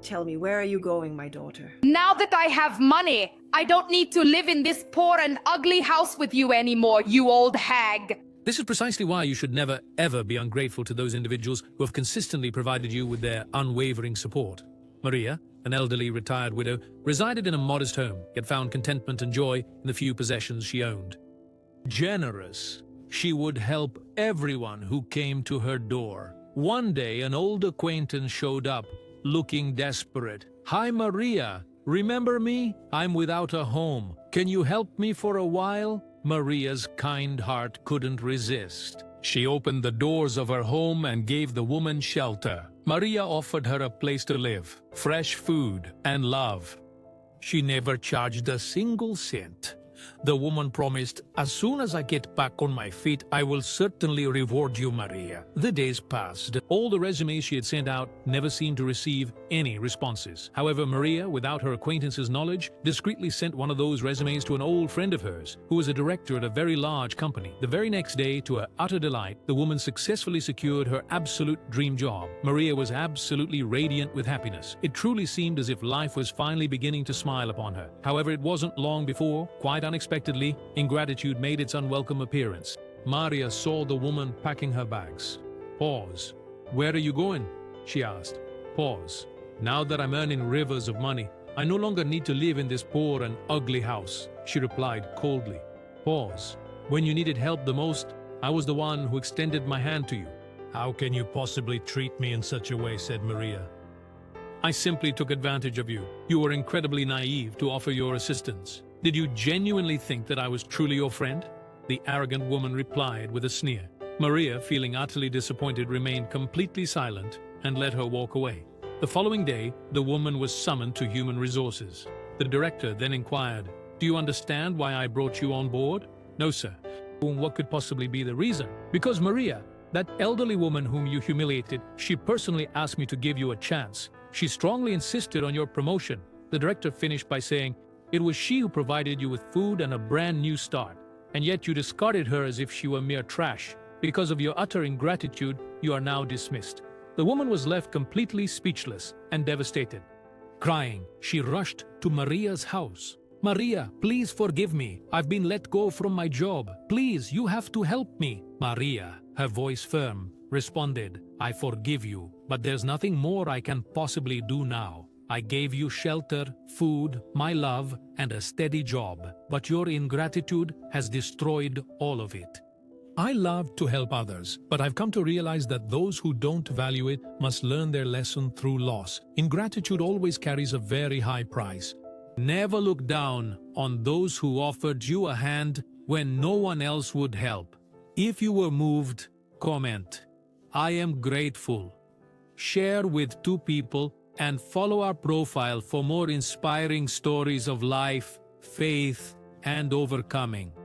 Tell me, where are you going, my daughter? Now that I have money, I don't need to live in this poor and ugly house with you anymore, you old hag. This is precisely why you should never, ever be ungrateful to those individuals who have consistently provided you with their unwavering support. Maria, an elderly retired widow, resided in a modest home, yet found contentment and joy in the few possessions she owned. Generous, she would help everyone who came to her door. One day, an old acquaintance showed up, looking desperate. "Hi, Maria. Remember me? I'm without a home. Can you help me for a while?" Maria's kind heart couldn't resist. She opened the doors of her home and gave the woman shelter. Maria offered her a place to live, fresh food, and love. She never charged a single cent. The woman promised, "As soon as I get back on my feet, I will certainly reward you, Maria." The days passed. All the resumes she had sent out never seemed to receive any responses. However, Maria, without her acquaintance's knowledge, discreetly sent one of those resumes to an old friend of hers, who was a director at a very large company. The very next day, to her utter delight, the woman successfully secured her absolute dream job. Maria was absolutely radiant with happiness. It truly seemed as if life was finally beginning to smile upon her. However, it wasn't long before, quite unexpectedly, ingratitude made its unwelcome appearance. Maria saw the woman packing her bags. Pause. "Where are you going?" she asked. Pause. "Now that I'm earning rivers of money, I no longer need to live in this poor and ugly house," she replied coldly. Pause. "When you needed help the most, I was the one who extended my hand to you." "How can you possibly treat me in such a way?" said Maria. "I simply took advantage of you. You were incredibly naive to offer your assistance. Did you genuinely think that I was truly your friend?" The arrogant woman replied with a sneer. Maria, feeling utterly disappointed, remained completely silent and let her walk away. The following day, the woman was summoned to Human Resources. The director then inquired, "Do you understand why I brought you on board?" "No, sir." "What could possibly be the reason?" "Because Maria, that elderly woman whom you humiliated, she personally asked me to give you a chance. She strongly insisted on your promotion." The director finished by saying, "It was she who provided you with food and a brand new start, and yet you discarded her as if she were mere trash. Because of your utter ingratitude, you are now dismissed." The woman was left completely speechless and devastated. Crying, she rushed to Maria's house. "Maria, please forgive me. I've been let go from my job. Please, you have to help me." Maria, her voice firm, responded, "I forgive you, but there's nothing more I can possibly do now. I gave you shelter, food, my love, and a steady job, but your ingratitude has destroyed all of it. I love to help others, but I've come to realize that those who don't value it must learn their lesson through loss. Ingratitude always carries a very high price. Never look down on those who offered you a hand when no one else would help. If you were moved, comment, 'I am grateful.' Share with 2 people and follow our profile for more inspiring stories of life, faith, and overcoming.